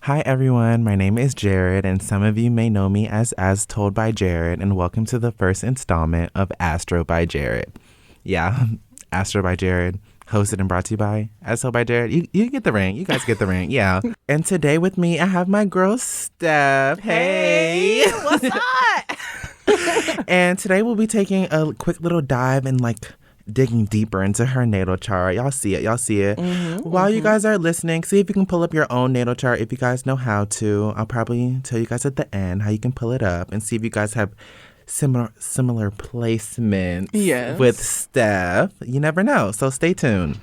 Hi everyone, my name is Jared, and some of you may know me as Told by Jared, and welcome to the first installment of Astro by Jared. Yeah, Astro by Jared, hosted and brought to you by As Told by Jared. You get the ring. You guys get the ring. Yeah. And today with me, I have my girl Steph. Hey, what's up? And today we'll be taking a quick little dive and digging deeper into her natal chart. Y'all see it. While you guys are listening, see if you can pull up your own natal chart if you guys know how to. I'll probably tell you guys at the end how you can pull it up and see if you guys have similar placements with Steph. You never know, so stay tuned.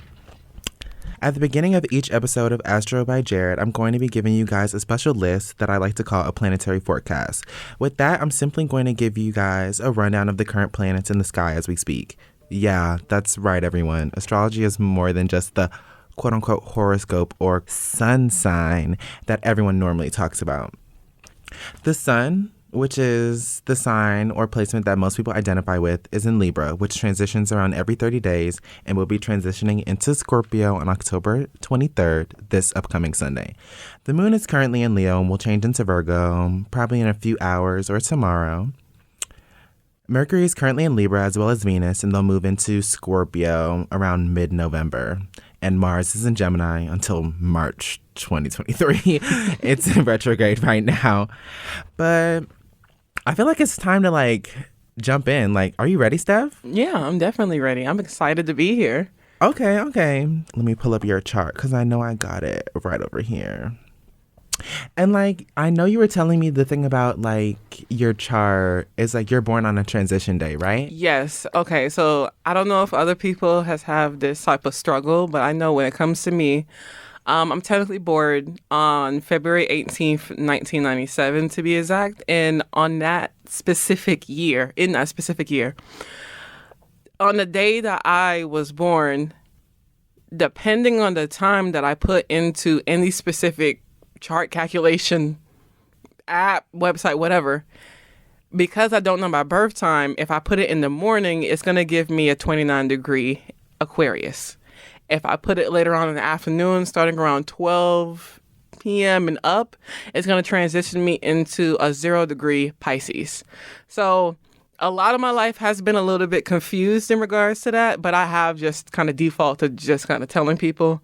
At the beginning of each episode of Astro by Jared, I'm going to be giving you guys a special list that I like to call a planetary forecast. With that, I'm simply going to give you guys a rundown of the current planets in the sky as we speak. Yeah, that's right, everyone. Astrology is more than just the quote-unquote horoscope or sun sign that everyone normally talks about. The sun, which is the sign or placement that most people identify with, is in Libra, which transitions around every 30 days and will be transitioning into Scorpio on October 23rd, this upcoming Sunday. The moon is currently in Leo and will change into Virgo probably in a few hours or tomorrow. Mercury is currently in Libra as well as Venus, and they'll move into Scorpio around mid-November. And Mars is in Gemini until March 2023. It's in retrograde right now. But I feel like it's time to jump in. Are you ready, Steph? Yeah, I'm definitely ready. I'm excited to be here. Okay. Let me pull up your chart because I know I got it right over here. And I know you were telling me the thing about your chart is you're born on a transition day, right? Yes. Okay. So I don't know if other people have this type of struggle, but I know when it comes to me, I'm technically born on February 18th, 1997 to be exact. And in that specific year, on the day that I was born, depending on the time that I put into any specific chart calculation app, website, whatever, because I don't know my birth time, if I put it in the morning, it's going to give me a 29-degree Aquarius. If I put it later on in the afternoon, starting around 12 p.m. and up, it's going to transition me into a 0-degree Pisces. So a lot of my life has been a little bit confused in regards to that, but I have just kind of default to just kind of telling people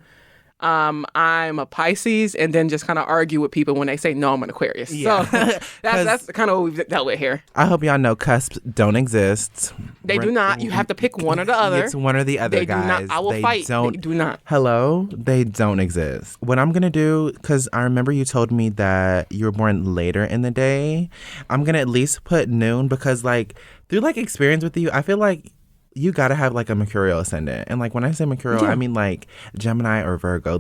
I'm a Pisces, and then just kind of argue with people when they say, no, I'm an Aquarius. Yeah. So that's kind of what we've dealt with here. I hope y'all know cusps don't exist. They do not. You have to pick one or the other. It's one or the other, guys. They do not. I will fight. They do not. Hello? They don't exist. What I'm going to do, because I remember you told me that you were born later in the day, I'm going to at least put noon because, through, experience with you, I feel like you gotta have a Mercurial ascendant, and when I say Mercurial, I mean Gemini or Virgo.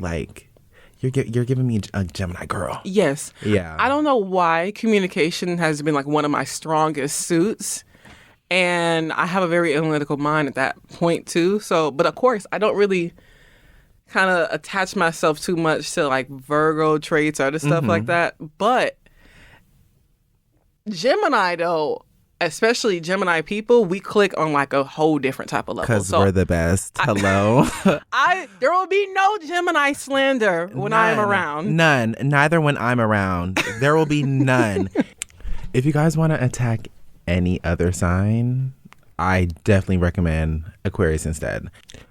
You're giving me a Gemini girl. Yes. Yeah. I don't know why communication has been one of my strongest suits, and I have a very analytical mind at that point too. So, but of course, I don't really kind of attach myself too much to Virgo traits or other stuff like that. But Gemini though, especially Gemini people, we click on a whole different type of level. Because we're the best. Hello. There will be no Gemini slander when I'm around. None. Neither when I'm around. There will be none. If you guys want to attack any other sign, I definitely recommend Aquarius instead.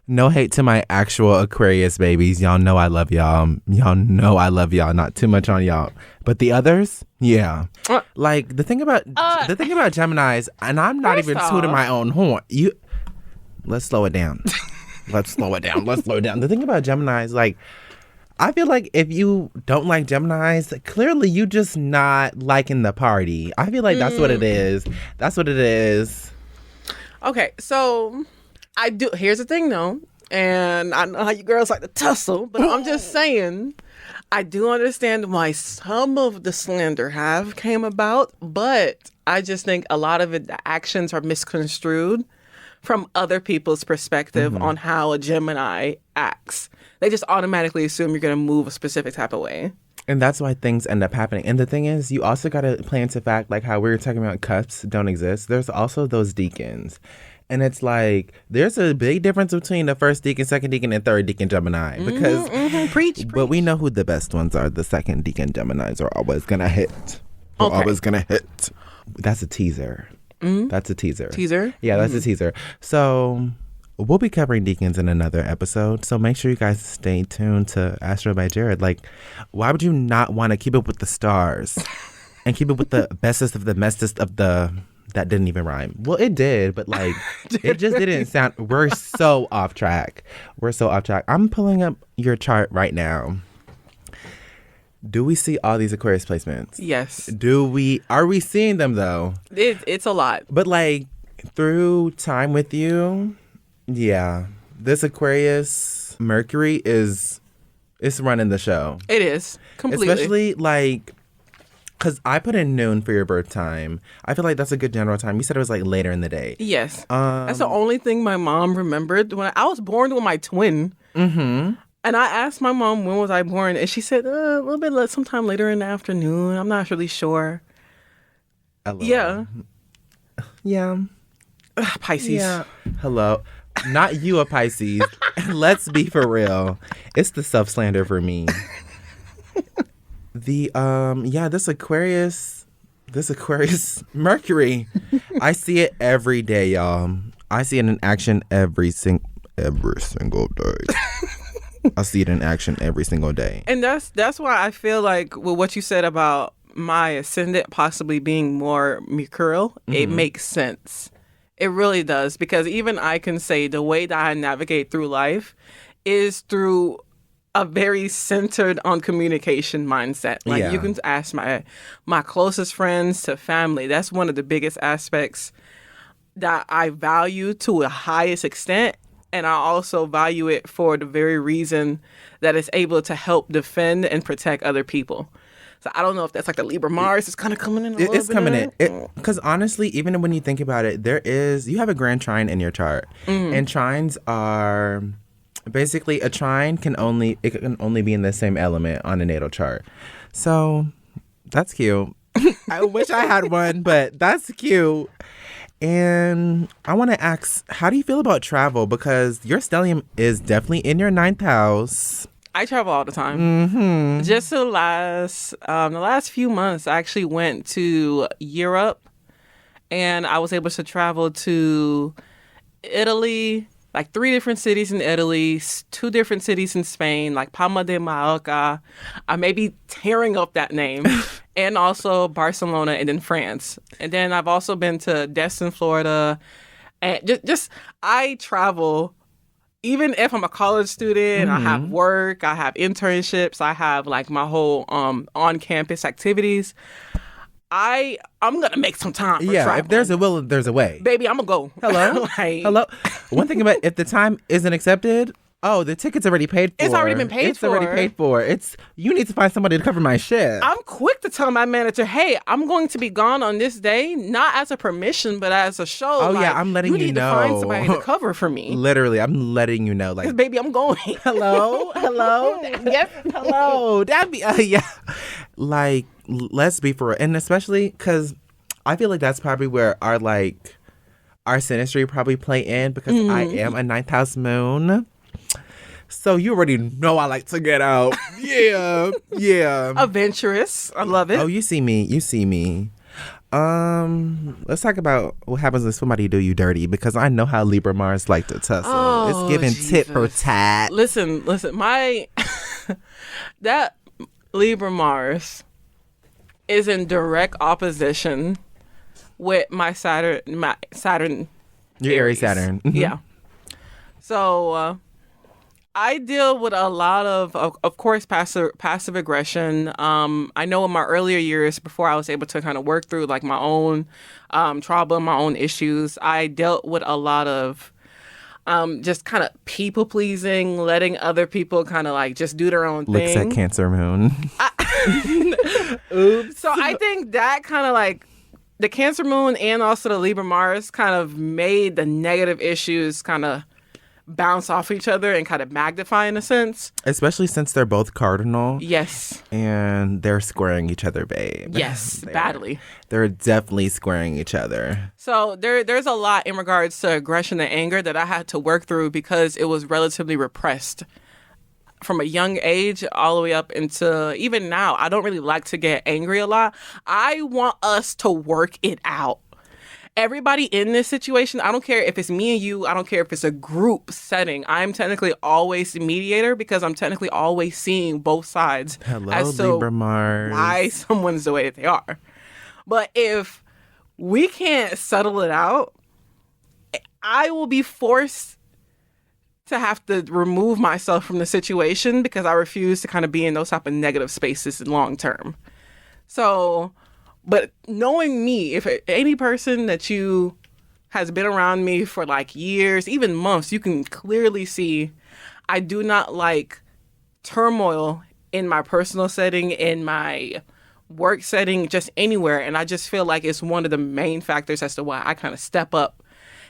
No hate to my actual Aquarius babies. Y'all know I love y'all. Y'all know I love y'all. Not too much on y'all. But the others, yeah. The thing about Geminis, and I'm not even tooting my own horn. Let's slow it down. Let's slow it down. The thing about Geminis, I feel like if you don't like Geminis, clearly you just not liking the party. I feel like that's what it is. Okay, so I do. Here's the thing, though, and I know how you girls like to tussle, but I'm just saying, I do understand why some of the slander have came about, but I just think a lot of it, the actions are misconstrued from other people's perspective on how a Gemini acts. They just automatically assume you're going to move a specific type of way. And that's why things end up happening. And the thing is, you also got to play into fact, how we were talking about cusps don't exist. There's also those deacons. And it's like, there's a big difference between the first deacon, second deacon, and third deacon Gemini. Because, Preach. But we know who the best ones are. The second deacon Geminis are always going to hit. Okay. Always going to hit. That's a teaser. That's a teaser. Teaser? Yeah, that's a teaser. So we'll be covering deacons in another episode. So make sure you guys stay tuned to Astro by Jared. Like, why would you not want to keep it with the stars and keep it with the bestest of the mestest of the... That didn't even rhyme. Well, it did, but like, it just didn't sound... We're so off track. I'm pulling up your chart right now. Do we see all these Aquarius placements? Yes. Are we seeing them though? It's a lot. But like, through time with you, yeah, this Aquarius Mercury it's running the show. It is. Completely. Especially like... Because I put in noon for your birth time. I feel like that's a good general time. You said it was like later in the day. Yes. That's the only thing my mom remembered. When I was born with my twin. Mm-hmm. And I asked my mom, when was I born? And she said, a little bit sometime later in the afternoon. I'm not really sure. Yeah. Yeah. Pisces. Yeah. Hello. Not you a Pisces. Let's be for real. It's the self-slander for me. This Aquarius Mercury, I see it every day, y'all. I see it in action every single day. I see it in action every single day. And that's why I feel like with what you said about my ascendant possibly being more mercurial, it makes sense. It really does, because even I can say the way that I navigate through life is through a very centered on communication mindset. Like you can ask my closest friends to family. That's one of the biggest aspects that I value to the highest extent. And I also value it for the very reason that it's able to help defend and protect other people. So I don't know if that's like the Libra Mars is kind of coming in a little bit. It's coming in. Because honestly, even when you think about it, you have a grand trine in your chart. And trines are... Basically, a trine can only be in the same element on a natal chart. So that's cute. I wish I had one, but that's cute. And I want to ask, how do you feel about travel? Because your stellium is definitely in your 9th house. I travel all the time. Just the last few months, I actually went to Europe, and I was able to travel to Italy, like 3 different cities in Italy, 2 different cities in Spain, like Palma de Mallorca. I may be tearing up that name. And also Barcelona, and then France. And then I've also been to Destin, Florida. And just I travel, even if I'm a college student, I have work, I have internships, I have like my whole on-campus activities. I'm going to make some time for travel. If there's a will, there's a way. Baby, I'm going to go. Hello? Hello? One thing about if the time isn't accepted, the ticket's already paid for. It's already been paid for. It's already paid for. You need to find somebody to cover my shit. I'm quick to tell my manager, hey, I'm going to be gone on this day, not as a permission, but as a show. Oh, yeah, I'm letting you know. You need to find somebody to cover for me. Literally, I'm letting you know. Like, baby, I'm going. Hello? Yes, hello. That'd be, Like, let's be for real. And especially because I feel like that's probably where our synastry probably play in, because I am a 9th house moon. So you already know I like to get out. Yeah. Adventurous. I love it. Oh, you see me. Let's talk about what happens when somebody do you dirty, because I know how Libra Mars like to tussle. It's giving tit for tat. Listen, that Libra Mars is in direct opposition with my Saturn. Your Aries Saturn. Yeah. So I deal with a lot of course, passive aggression. I know in my earlier years, before I was able to kind of work through like my own trauma, my own issues, I dealt with a lot of just kind of people pleasing, letting other people kind of like just do their own thing. Looks at Cancer Moon. Oops. So I think that kind of like the Cancer Moon and also the Libra Mars kind of made the negative issues kind of bounce off each other and kind of magnify in a sense. Especially since they're both cardinal. Yes. And they're squaring each other, babe. Yes, badly. They're definitely squaring each other. So there's a lot in regards to aggression and anger that I had to work through because it was relatively repressed from a young age all the way up into even now. I don't really like to get angry a lot. I want us to work it out. Everybody in this situation, I don't care if it's me and you, I don't care if it's a group setting. I'm technically always the mediator because I'm technically always seeing both sides. Hello, as to Libra Mars. why someone's the way that they are. But if we can't settle it out, I will be forced to have to remove myself from the situation because I refuse to kind of be in those type of negative spaces in long term. So, but knowing me, if any person that you has been around me for like years, even months, you can clearly see I do not like turmoil in my personal setting, in my work setting, just anywhere. And I just feel like it's one of the main factors as to why I kind of step up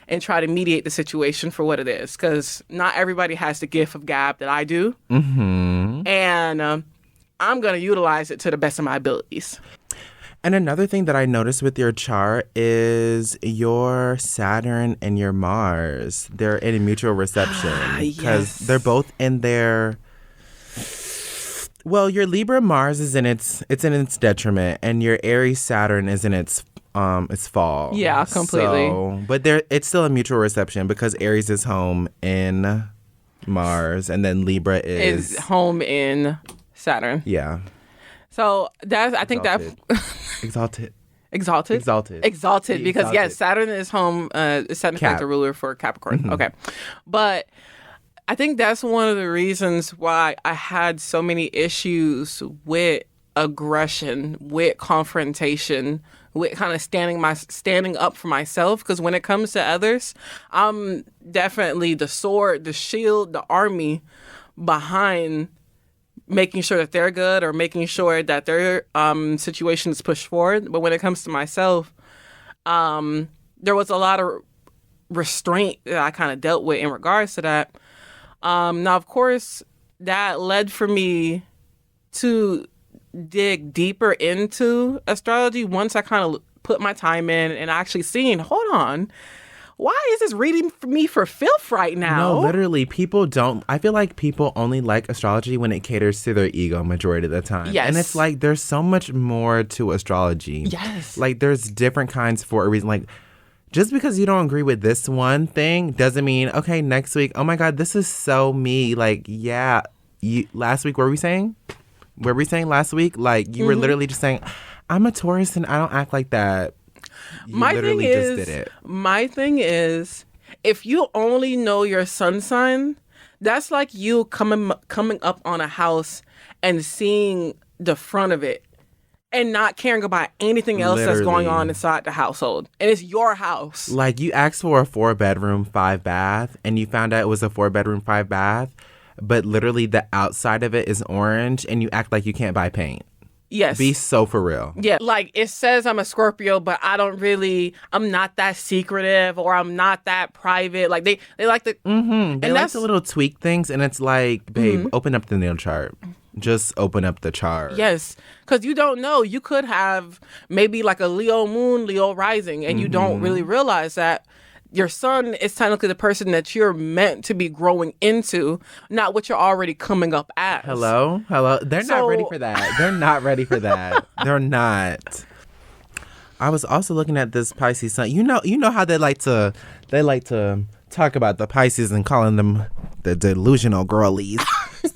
and try to mediate the situation for what it is. Because not everybody has the gift of gab that I do. Mm-hmm. And I'm going to utilize it to the best of my abilities. And another thing that I noticed with your chart is your Saturn and your Mars. They're in a mutual reception because they're both in their... Well, your Libra Mars is in its detriment, and your Aries Saturn is in its fall. Yeah, completely. So, but it's still a mutual reception because Aries is home in Mars, and then Libra is home in Saturn. Yeah. So that's Exalted. Exalted because yes, Saturn is home. Saturn is the ruler for Capricorn. Mm-hmm. Okay, but I think that's one of the reasons why I had so many issues with aggression, with confrontation, with kind of standing up for myself. Because when it comes to others, I'm definitely the sword, the shield, the army behind making sure that they're good or making sure that their situation is pushed forward. But when it comes to myself, there was a lot of restraint that I kind of dealt with in regards to that. Now, of course, that led for me to dig deeper into astrology once I kind of put my time in and actually seeing, hold on, why is this reading for me for filth right now? No, literally, I feel like people only like astrology when it caters to their ego majority of the time. Yes. And it's like, there's so much more to astrology. Yes. Like, there's different kinds for a reason. Like, just because you don't agree with this one thing doesn't mean, okay, next week, oh my God, this is so me. Like, yeah, last week, what were we saying? What were we saying last week? Like, you were literally just saying, I'm a Taurus and I don't act like that. My thing is, if you only know your sun sign, that's like you coming up on a house and seeing the front of it and not caring about anything else that's going on inside the household. And it's your house. Like, you asked for a 4-bedroom, 5-bath, and you found out it was a 4-bedroom, 5-bath, but literally the outside of it is orange, and you act like you can't buy paint. Yes. Be so for real. Yeah. Like, it says I'm a Scorpio, but I'm not that secretive or I'm not that private. Like, they like to... Mm-hmm. They like the little tweak things, and it's like, babe, open up the natal chart. Just open up the chart. Yes. Because you don't know. You could have maybe like a Leo moon, Leo rising, and you don't really realize that your sun is technically the person that you're meant to be growing into, not what you're already coming up as. Hello? They're not ready for that. They're not ready for that. They're not. I was also looking at this Pisces sun. You know how they like to talk about the Pisces and calling them the delusional girlies.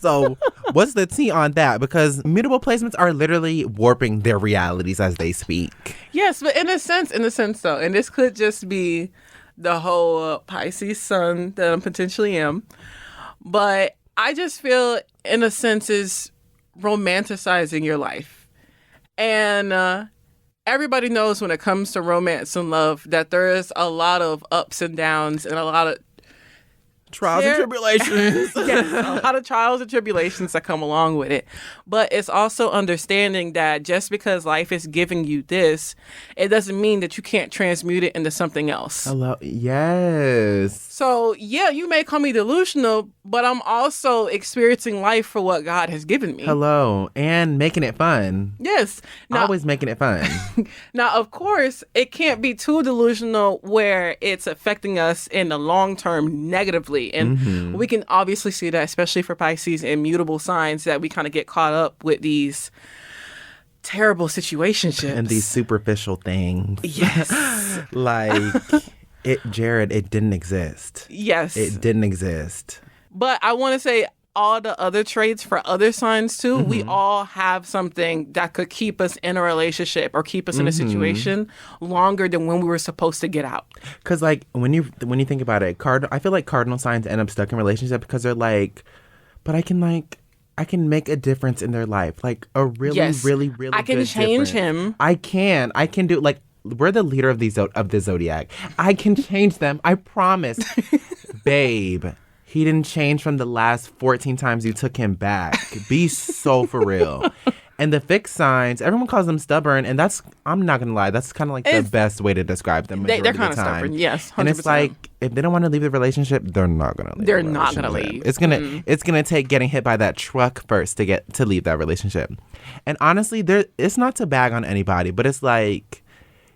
So what's the tea on that? Because mutable placements are literally warping their realities as they speak. Yes, but in a sense though, and this could just be the whole Pisces sun that I potentially am. But I just feel, in a sense, is romanticizing your life. And everybody knows when it comes to romance and love that there is a lot of ups and downs and a lot of Trials and tribulations. Yes, a lot of trials and tribulations that come along with it. But it's also understanding that just because life is giving you this, it doesn't mean that you can't transmute it into something else. Hello. Yes. So, yeah, you may call me delusional, but I'm also experiencing life for what God has given me. Hello. And making it fun. Yes. Now, Always making it fun. now, of course, it can't be too delusional where it's affecting us in the long term negatively. And we can obviously see that, especially for Pisces and mutable signs, that we kind of get caught up with these terrible situationships. And these superficial things. Yes. Like, Jared, it didn't exist. Yes. It didn't exist. But I want to say all the other traits for other signs too, we all have something that could keep us in a relationship or keep us in a situation longer than when we were supposed to get out. Because, like, when you think about it, I feel like cardinal signs end up stuck in relationships because they're like, but I can make a difference in their life. Like, a really, really, really I can good change difference. him. I can do, like, we're the leader of the zodiac. I can change them. I promise. Babe, he didn't change from the last 14 times you took him back. Be so for real. And the fixed signs, everyone calls them stubborn, and I'm not going to lie, that's kind of like the best way to describe them. They're kind of stubborn, yes, 100%. And it's like, if they don't want to leave the relationship, they're not going to leave. They're not going to leave. It's gonna take getting hit by that truck first to leave that relationship. And honestly, it's not to bag on anybody, but it's like,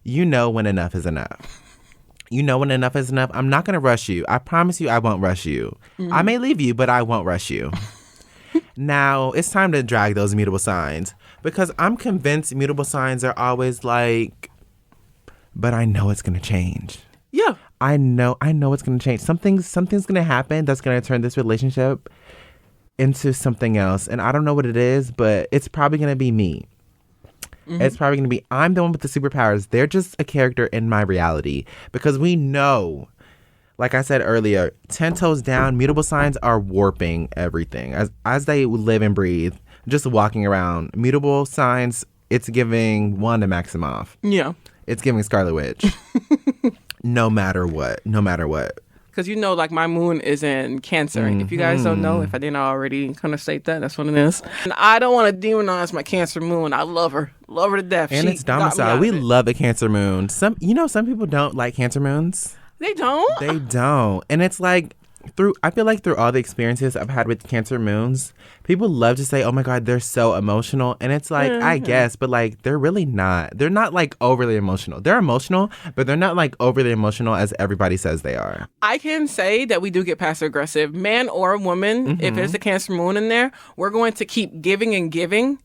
when enough is enough. When enough is enough. I'm not going to rush you. I promise you I won't rush you. I may leave you, but I won't rush you. Now, it's time to drag those mutable signs, because I'm convinced mutable signs are always like, but I know it's going to change. Yeah. I know it's going to change. Something's going to happen that's going to turn this relationship into something else. And I don't know what it is, but it's probably going to be me. It's probably going to be, I'm the one with the superpowers. They're just a character in my reality. Because we know, like I said earlier, 10 toes down, mutable signs are warping everything. As they live and breathe, just walking around. Mutable signs, it's giving Wanda Maximoff. Yeah. It's giving Scarlet Witch. No matter what. Because like my moon is in Cancer. If you guys don't know, if I didn't already kind of state that, that's what it is. And I don't want to demonize my Cancer moon. I love her to death. And it's domicile. We love a Cancer moon. Some people don't like Cancer moons. They don't. And it's like, I feel like through all the experiences I've had with Cancer moons, people love to say, oh my God, they're so emotional. And it's like, I guess, but like, they're really not. They're not like overly emotional. They're emotional, but they're not like overly emotional as everybody says they are. I can say that we do get passive aggressive. Man or woman, if there's a Cancer moon in there, we're going to keep giving and giving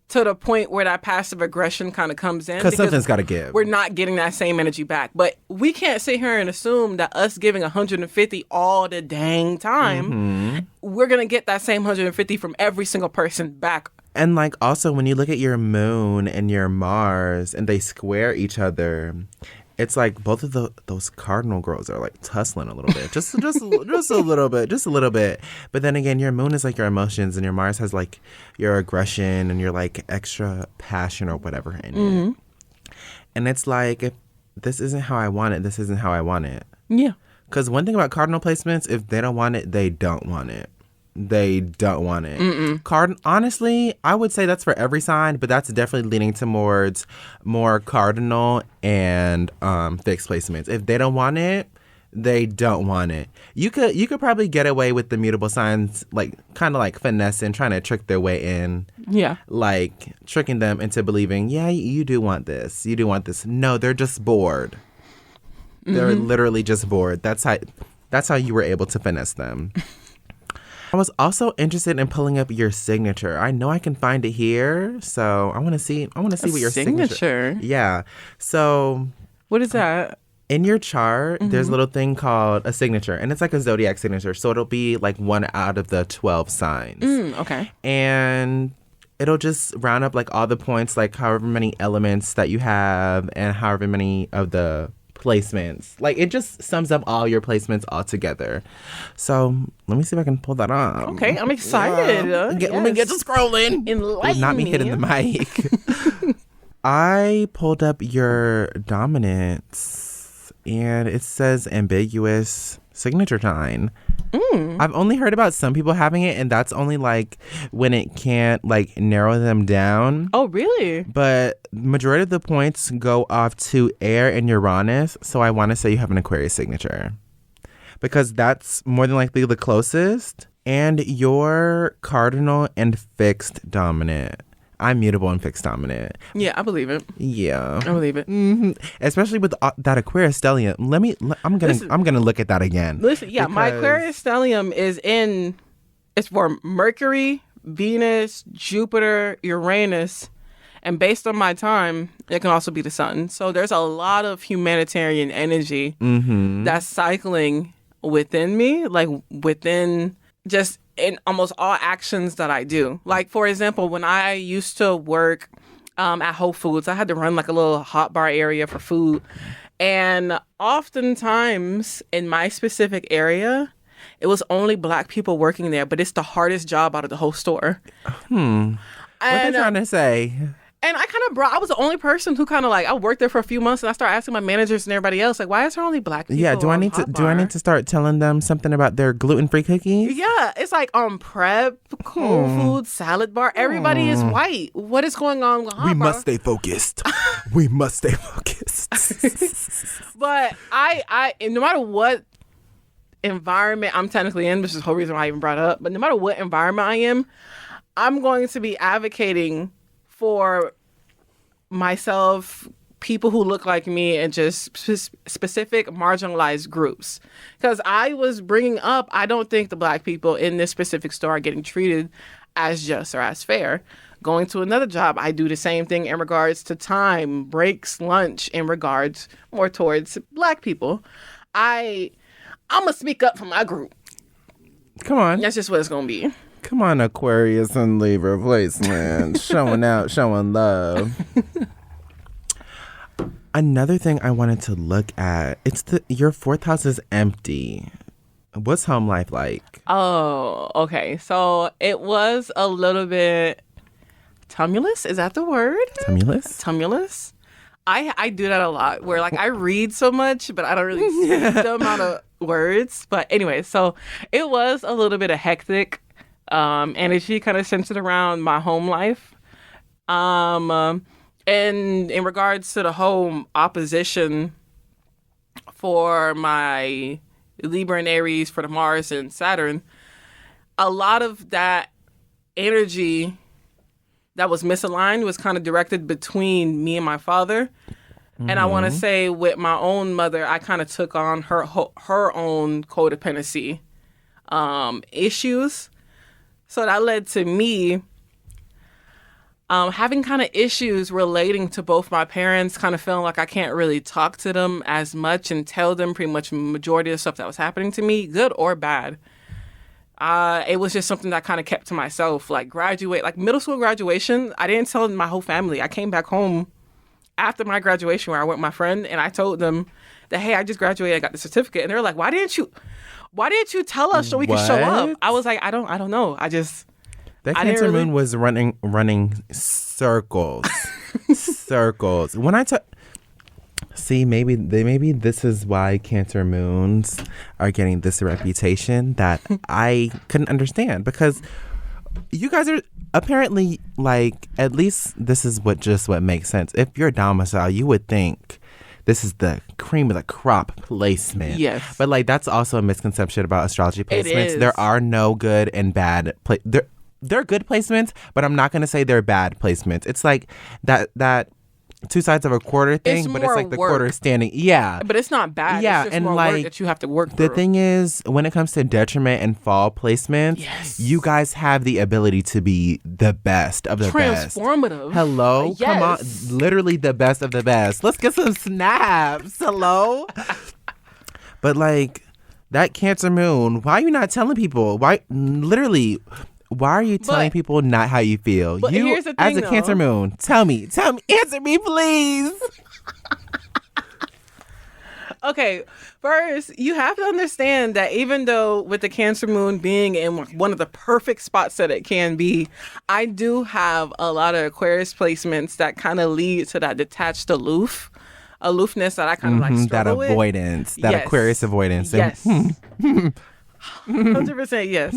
to the point where that passive aggression kind of comes in. Because something's got to give. We're not getting that same energy back. But we can't sit here and assume that us giving 150 all the dang time, we're going to get that same 150 from every single person back. And like also when you look at your moon and your Mars and they square each other, it's like both of those cardinal girls are like tussling a little bit, just a little bit. But then again, your moon is like your emotions, and your Mars has like your aggression and your like extra passion or whatever in it. And it's like, if this isn't how I want it, this isn't how I want it. Yeah. Because one thing about cardinal placements, if they don't want it, they don't want it. They don't want it. Honestly, I would say that's for every sign, but that's definitely leaning towards more cardinal and fixed placements. If they don't want it, they don't want it. You could probably get away with the mutable signs, like kind of like finessing, trying to trick their way in. Yeah. Like tricking them into believing, yeah, you do want this. You do want this. No, they're just bored. They're literally just bored. That's how you were able to finesse them. I was also interested in pulling up your signature. I know I can find it here, so I want to see what your signature. Yeah. So what is that? In your chart, there's a little thing called a signature, and it's like a zodiac signature. So it'll be like 1 out of the 12 signs. Okay. And it'll just round up like all the points, like however many elements that you have and however many of the placements. Like it just sums up all your placements all together. So let me see if I can pull that up. Okay, I'm excited. Let me get to scrolling. Enlighten Not me me. hitting the mic. I pulled up your dominance, and it says ambiguous, signature sign. I've only heard about some people having it, and that's only like when it can't like narrow them down. Oh, really? But majority of the points go off to air and Uranus, so I want to say you have an Aquarius signature because that's more than likely the closest. And your cardinal and fixed dominant. I'm mutable and fixed dominant. Yeah, I believe it. Yeah, I believe it. Mm-hmm. Especially with that Aquarius stellium. I'm gonna look at that again. Listen, yeah, my Aquarius stellium it's for Mercury, Venus, Jupiter, Uranus, and based on my time, it can also be the sun. So there's a lot of humanitarian energy that's cycling within me, like within just in almost all actions that I do. Like, for example, when I used to work at Whole Foods, I had to run like a little hot bar area for food. And oftentimes in my specific area, it was only Black people working there, but it's the hardest job out of the whole store. What are they trying to say? And I was the only person who kind of like, I worked there for a few months and I started asking my managers and everybody else, like, why is there only Black people? Yeah, do I need to start telling them something about their gluten-free cookies? Yeah, it's like on prep, Whole Foods, salad bar. Everybody is white. What is going on with hot bar? Must stay focused. We must stay focused. But I no matter what environment I'm technically in, which is the whole reason why I even brought it up, but no matter what environment I am, I'm going to be advocating for myself, people who look like me, and just specific marginalized groups. Because I was bringing up, I don't think the Black people in this specific store are getting treated as just or as fair. Going to another job, I do the same thing in regards to time, breaks, lunch, in regards more towards Black people. I'm going to speak up for my group. Come on. That's just what it's going to be. Come on, Aquarius and Libra placement. Showing out, showing love. Another thing I wanted to look at, your 4th house is empty. What's home life like? Oh, okay. So it was a little bit tumultuous. Is that the word? Tumultuous? Tumultuous. I do that a lot where like I read so much, but I don't really speak the amount of words. But anyway, so it was a little bit of hectic energy kind of centered around my home life. And in regards to the home opposition for my Libra and Aries, for the Mars and Saturn, a lot of that energy that was misaligned was kind of directed between me and my father. Mm-hmm. And I want to say with my own mother, I kind of took on her own codependency issues. So that led to me having kind of issues relating to both my parents, kind of feeling like I can't really talk to them as much and tell them pretty much the majority of stuff that was happening to me, good or bad. It was just something that I kind of kept to myself. Like middle school graduation, I didn't tell my whole family. I came back home after my graduation where I went with my friend and I told them that, hey, I just graduated, I got the certificate. And they were like, why didn't you tell us so we could show up? I was like, I don't know. That Cancer moon was running circles. Circles. When I see, maybe this is why Cancer moons are getting this reputation that I couldn't understand, because you guys are apparently like, at least this is what makes sense. If you're a domicile, you would think this is the cream of the crop placement. Yes. But like that's also a misconception about astrology placements. There are no good and bad they're good placements, but I'm not going to say they're bad placements. It's like that two sides of a quarter thing, but it's like the quarter standing. Yeah. But it's not bad. Yeah, it's just and more like work that you have to work through. The thing is, when it comes to detriment and fall placements, you guys have the ability to be the best of the best. Transformative. Hello? Yes. Come on. Literally the best of the best. Let's get some snaps. Hello? But like that Cancer moon, why are you not telling people? Why are you telling people not how you feel? But You, here's the as thing, a Cancer moon, tell me, answer me, please. Okay, first, you have to understand that even though with the Cancer moon being in one of the perfect spots that it can be, I do have a lot of Aquarius placements that kind of lead to that detached, aloof aloofness that I kind of like struggle that avoidance, with. that Yes. Aquarius avoidance. Yes. 100% yes.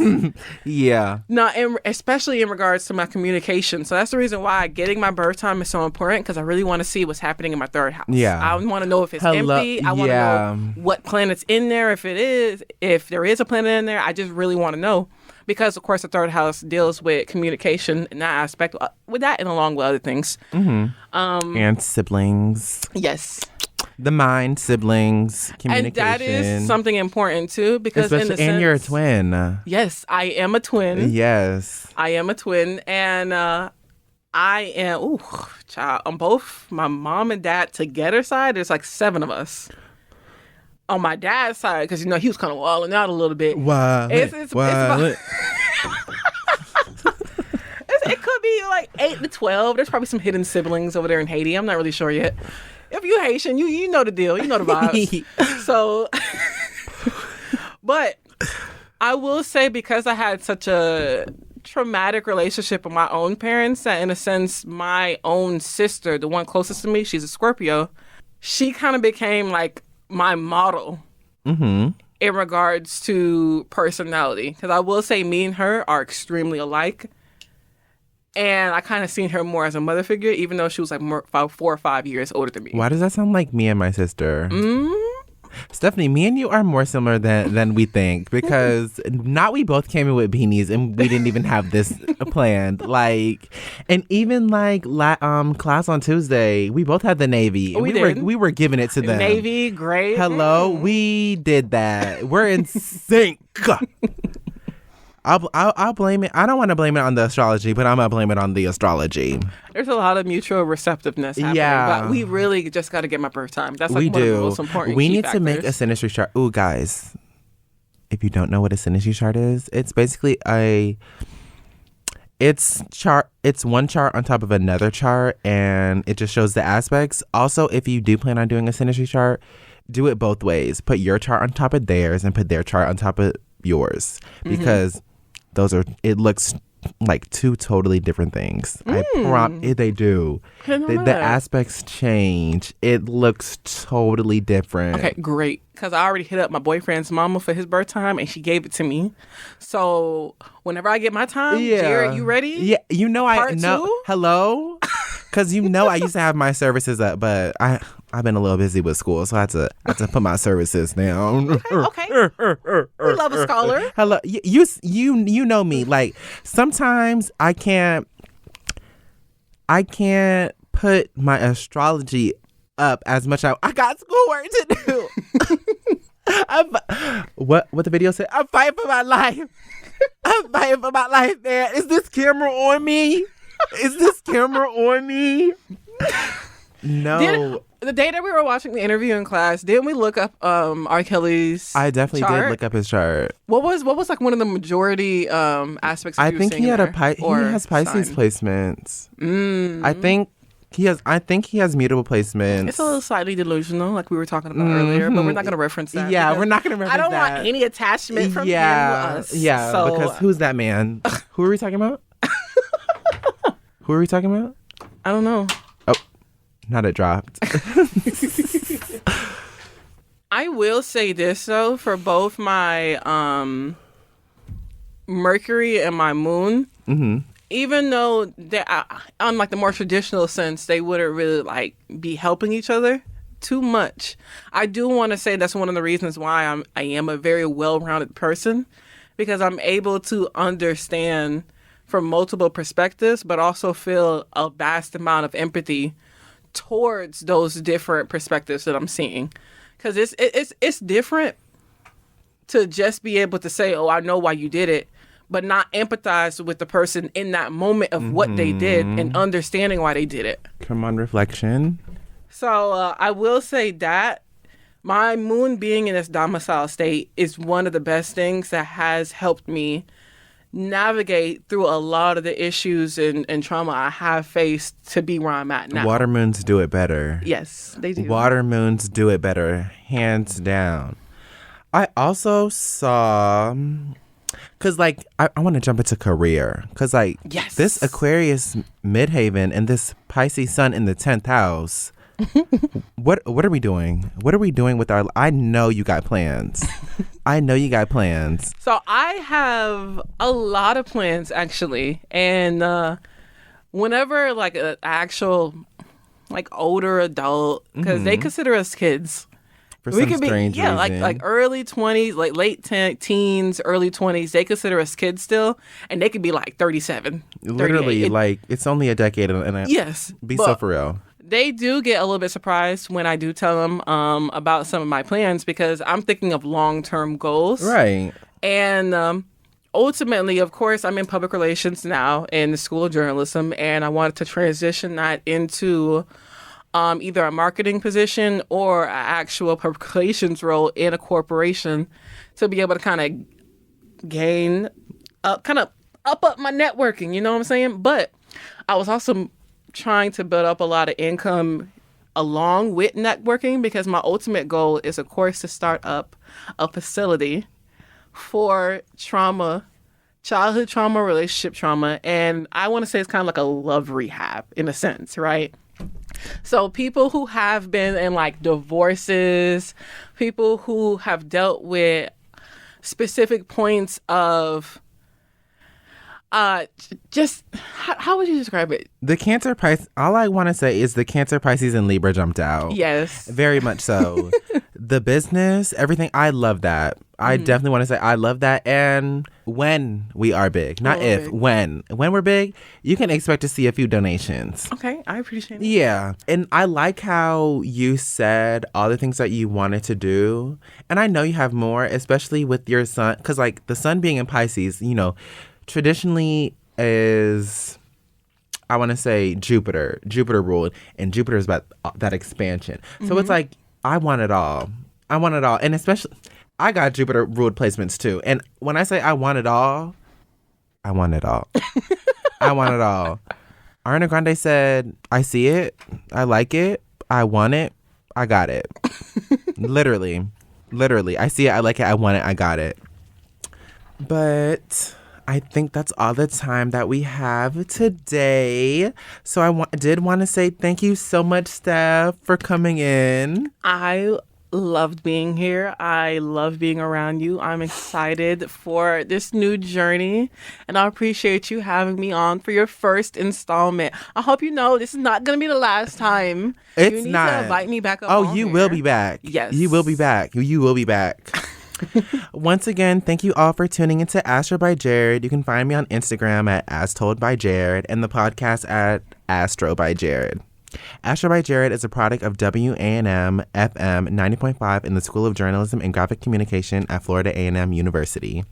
Yeah. No, and especially in regards to my communication. So that's the reason why getting my birth time is so important, because I really want to see what's happening in my third house. Yeah. I want to know if it's empty. I want to know what planet's in there. If there is a planet in there, I just really want to know. Because, of course, the third house deals with communication in that aspect, with that and along with other things. And siblings. Yes. The mind, siblings, communication. And that is something important, too, because in the sense... And you're a twin. Yes, I am a twin. Yes. I am a twin, and I am... child, on both my mom and dad together side, there's like 7 of us. On my dad's side, because, he was kind of walling out a little bit. Wow. It's about... It could be like 8 to 12. There's probably some hidden siblings over there in Haiti. I'm not really sure yet. If you Haitian, you know the deal. You know the vibes. So, but I will say, because I had such a traumatic relationship with my own parents, that in a sense, my own sister, the one closest to me, she's a Scorpio, she kind of became like my model in regards to personality. Because I will say me and her are extremely alike. And I kind of seen her more as a mother figure, even though she was like 4 or 5 years older than me. Why does that sound like me and my sister? Stephanie, me and you are more similar than we think, because we both came in with beanies and we didn't even have this planned. Like, and even like class on Tuesday, we both had the Navy. And we were giving it to them. Navy, gray. Hello, we did that. We're in sync. I'll blame it. I don't want to blame it on the astrology, but I'm going to blame it on the astrology. There's a lot of mutual receptiveness happening. Yeah. But we really just got to get my birth time. That's like one of the most important We key need factors. to make a synastry chart. Ooh, guys. If you don't know what a synastry chart is, it's basically it's one chart on top of another chart, and it just shows the aspects. Also, if you do plan on doing a synastry chart, do it both ways. Put your chart on top of theirs and put their chart on top of yours, because it looks like 2 totally different things. They do. The aspects change. It look totally different. Okay, great. Because I already hit up my boyfriend's mama for his birth time, and she gave it to me. So whenever I get my time, Jared, you ready? Yeah, Part 2? Hello? Because I used to have my services up, but I've been a little busy with school, so I had to put my services down. Okay. We love a scholar. Hello, you know me. Like, sometimes I can't put my astrology up as much. I got schoolwork to do. What the video said? I'm fighting for my life. I'm fighting for my life, man. Is this camera on me? No. The day that we were watching the interview in class, didn't we look up R. Kelly's I definitely chart? did look up his chart. What was like one of the majority aspects? I think he has Pisces sign? placements. I think he has mutable placements. It's a little slightly delusional, like we were talking about earlier, but we're not going to reference that. Yeah, we're not going to reference that. I don't want any attachment from him to us. Yeah, so, because who's that man? Who are we talking about? Who are we talking about? I don't know. Oh, not it dropped. I will say this, though, for both my Mercury and my moon, even though on like the more traditional sense, they wouldn't really like be helping each other too much. I do want to say that's one of the reasons why I am a very well-rounded person, because I'm able to understand from multiple perspectives, but also feel a vast amount of empathy towards those different perspectives that I'm seeing. Because it's different to just be able to say, oh, I know why you did it, but not empathize with the person in that moment of what they did and understanding why they did it. Come on, reflection. So I will say that my moon being in this domicile state is one of the best things that has helped me navigate through a lot of the issues and trauma I have faced to be where I'm at now. Water moons do it better. Yes, they do. Water moons do it better, hands down. I also saw, because like, I want to jump into career. Because like, yes, this Aquarius midhaven and this Pisces sun in the 10th house, What are we doing? What are we doing with our... I know you got plans. I know you got plans. So I have a lot of plans, actually. And whenever, like, an actual, like, older adult, because they consider us kids. For some strange reason. like early 20s, like late teens, early 20s, they consider us kids still, and they could be like 37. Literally, like, it's only a decade. Yes. Be so for real. They do get a little bit surprised when I do tell them about some of my plans, because I'm thinking of long-term goals. Right. And ultimately, of course, I'm in public relations now in the School of Journalism, and I wanted to transition that into either a marketing position or an actual public relations role in a corporation to be able to kind of gain, up my networking, you know what I'm saying? But I was also trying to build up a lot of income along with networking, because my ultimate goal is, of course, to start up a facility for trauma, childhood trauma, relationship trauma. And I want to say it's kind of like a love rehab in a sense, right? So people who have been in like divorces, people who have dealt with specific points of just how would you describe it? The Cancer Pisces, all I want to say is the Cancer, Pisces, and Libra jumped out. Yes. Very much so. The business, everything, I love that. I definitely want to say I love that. And when we are big, not if, big. When we're big, you can expect to see a few donations. Okay, I appreciate it. Yeah. And I like how you said all the things that you wanted to do. And I know you have more, especially with your son, because like the sun being in Pisces, you know, traditionally is, I want to say Jupiter ruled, and Jupiter is about that expansion. So it's like, I want it all. And especially, I got Jupiter ruled placements too. And when I say I want it all, I want it all. I want it all. Ariana Grande said, I see it. I like it. I want it. I got it. Literally. I see it. I like it. I want it. I got it. But I think that's all the time that we have today. So I did want to say thank you so much, Steph, for coming in. I loved being here. I love being around you. I'm excited for this new journey, and I appreciate you having me on for your first installment. I hope you know this is not going to be the last time. It's you need not. to invite me back up. Oh, you will be back. Yes. You will be back. You will be back. Once again, thank you all for tuning into Astro by Jared. You can find me on Instagram at As Told by Jared and the podcast at Astro by Jared. Astro by Jared is a product of WANM-FM 90.5 in the School of Journalism and Graphic Communication at Florida A&M University.